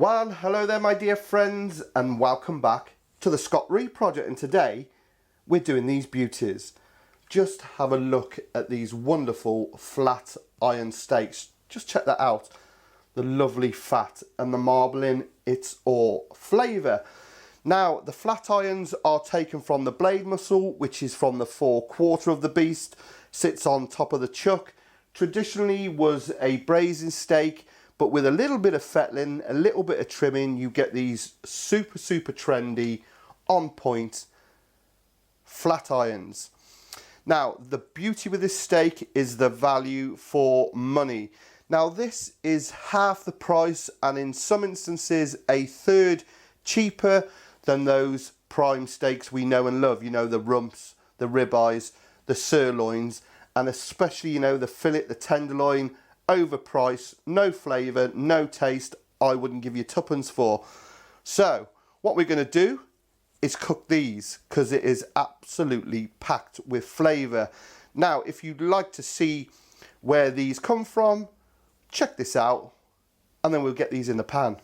Well, hello there my dear friends, and welcome back to the Scott Ree Project. And today we're doing these beauties. Just have a look at these wonderful flat iron steaks. Just check that out. The lovely fat and the marbling, it's all flavour. Now the flat irons are taken from the blade muscle, which is from the forequarter of the beast, sits on top of the chuck. Traditionally was a braising steak, but with a little bit of fettling, a little bit of trimming, you get these super trendy, on point flat irons. Now the beauty with this steak is the value for money. Now this is half the price, and in some instances a third cheaper than those prime steaks we know and love. You know, the rumps, the ribeyes, the sirloins, and especially, you know, the fillet, the tenderloin. Overpriced, no flavour, no taste. I wouldn't give you tuppence for. So what we're going to do is cook these, because it is absolutely packed with flavour. Now if you'd like to see where these come from, check this out, and then we'll get these in the pan.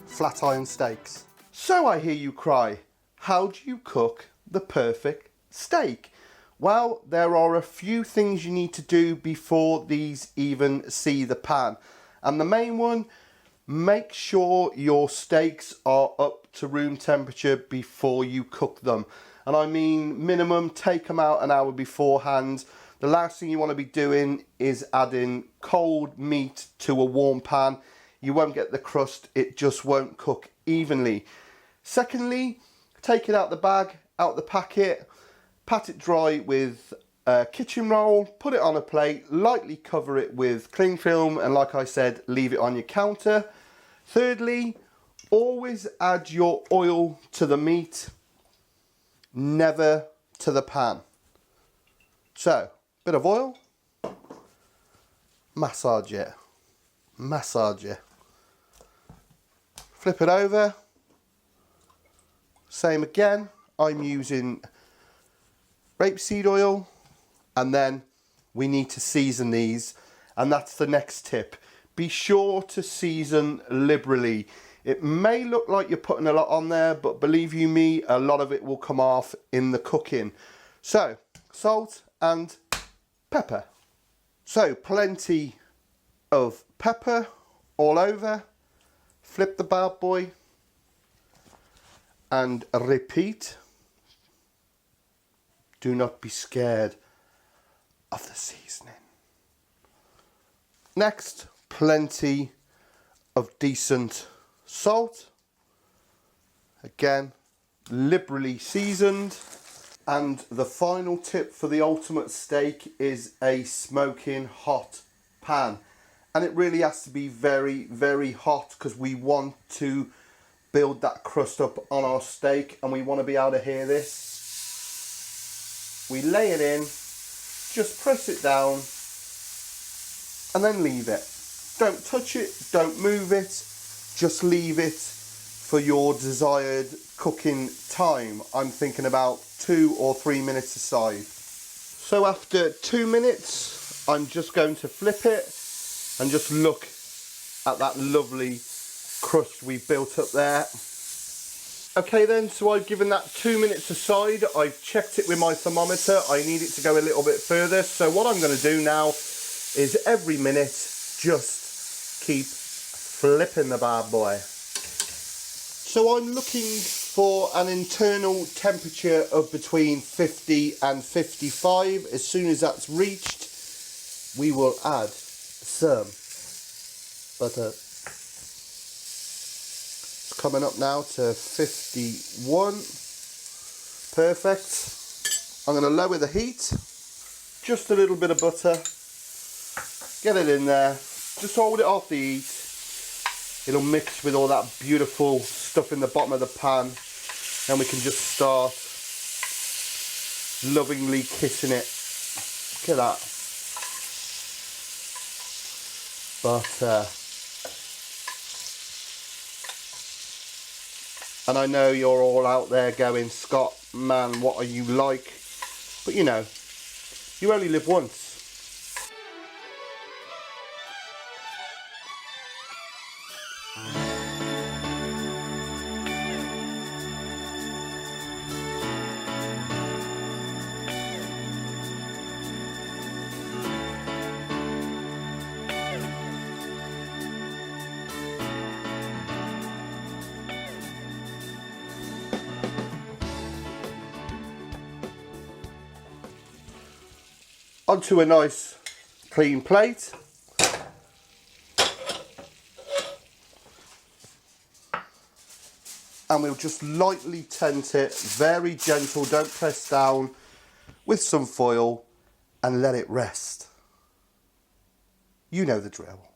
Flat iron steaks. So I hear you cry, how do you cook the perfect steak? Well, there are a few things you need to do before these even see the pan. And the main one, make sure your steaks are up to room temperature before you cook them. And I mean minimum, take them out an hour beforehand. The last thing you want to be doing is adding cold meat to a warm pan. You won't get the crust, it just won't cook evenly. Secondly, take it out the bag, out the packet, pat it dry with a kitchen roll, put it on a plate, lightly cover it with cling film, and like I said, leave it on your counter. Thirdly, always add your oil to the meat, never to the pan. So, bit of oil, massage it, massage it. Flip it over, same again. I'm using rapeseed oil, and then we need to season these, and that's the next tip. Be sure to season liberally. It may look like you're putting a lot on there, but believe you me, a lot of it will come off in the cooking. So, salt and pepper. So, plenty of pepper all over. Flip the bad boy and repeat. Do not be scared of the seasoning. Next, plenty of decent salt. Again, liberally seasoned. And the final tip for the ultimate steak is a smoking hot pan. And it really has to be very hot, because we want to build that crust up on our steak, and we want to be able to hear this. We lay it in, just press it down, and then leave it. Don't touch it, don't move it, just leave it for your desired cooking time. I'm thinking about 2 or 3 minutes aside. So after 2 minutes, I'm just going to flip it and just look at that lovely crust we built up there. Okay then, so I've given that 2 minutes aside. I've checked it with my thermometer. I need it to go a little bit further. So what I'm going to do now is every minute just keep flipping the bad boy. So I'm looking for an internal temperature of between 50 and 55. As soon as that's reached, we will add some butter. It's coming up now to 51. Perfect. I'm going to lower the heat. Just a little bit of butter. Get it in there. Just hold it off the heat. It'll mix with all that beautiful stuff in the bottom of the pan. Then we can just start lovingly kissing it. Look at that. Butter, And I know you're all out there going, Scott, man, what are you like? But you know, you only live once. Onto a nice clean plate. And we'll just lightly tent it, very gentle, don't press down, with some foil and let it rest. You know the drill.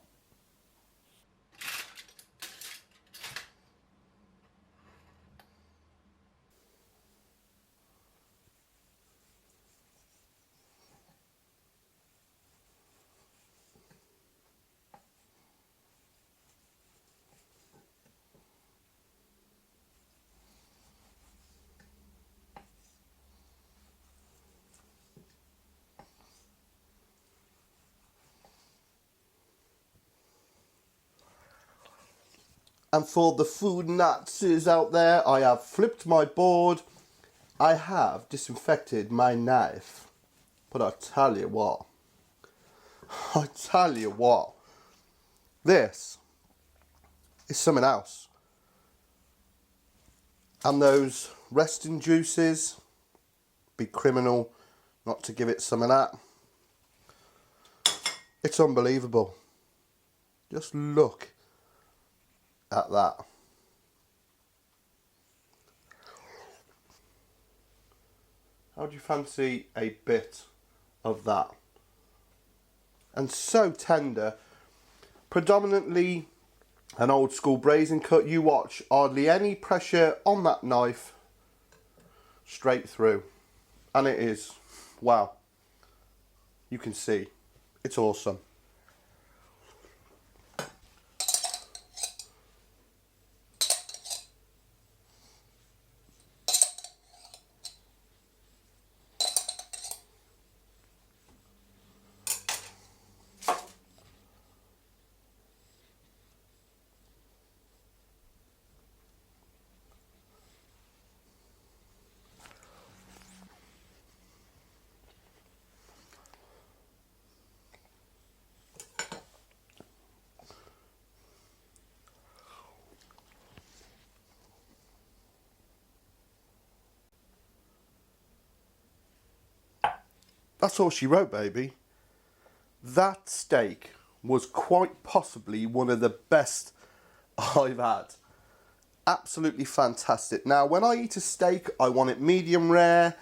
And for the food Nazis out there, I have flipped my board. I have disinfected my knife. But I tell you what, this is something else. And those resting juices, be criminal not to give it some of that. It's unbelievable. Just look at that. How do you fancy a bit of that? And so tender, predominantly an old school braising cut. You watch, hardly any pressure on that knife, straight through. And it is, wow, you can see, it's awesome. That's all she wrote, baby. That steak was quite possibly one of the best I've had. Absolutely fantastic. Now, when I eat a steak, I want it medium rare,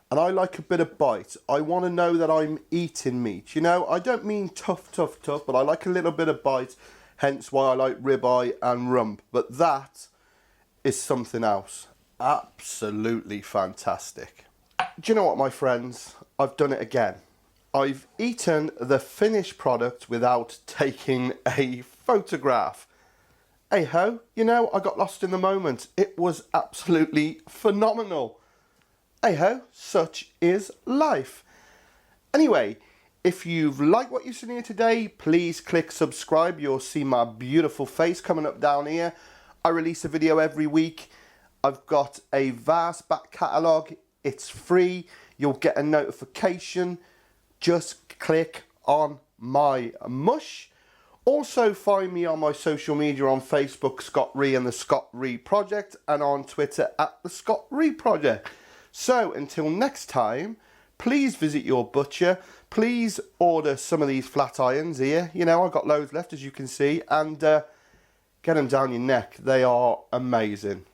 and I like a bit of bite. I want to know that I'm eating meat. You know, I don't mean tough, but I like a little bit of bite, hence why I like ribeye and rump. But that is something else. Absolutely fantastic. Do you know what, my friends? I've done it again. I've eaten the finished product without taking a photograph. Hey ho, you know, I got lost in the moment. It was absolutely phenomenal. Hey ho, such is life. Anyway, if you've liked what you've seen here today, please click subscribe. You'll see my beautiful face coming up down here. I release a video every week. I've got a vast back catalogue. It's free. You'll get a notification. Just click on my mush. Also find me on my social media on Facebook, Scott Ree and the Scott Ree Project, and on Twitter at the Scott Ree Project. So until next time, please visit your butcher. Please order some of these flat irons here. You know, I've got loads left, as you can see, and get them down your neck. They are amazing.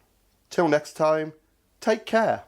Till next time, take care.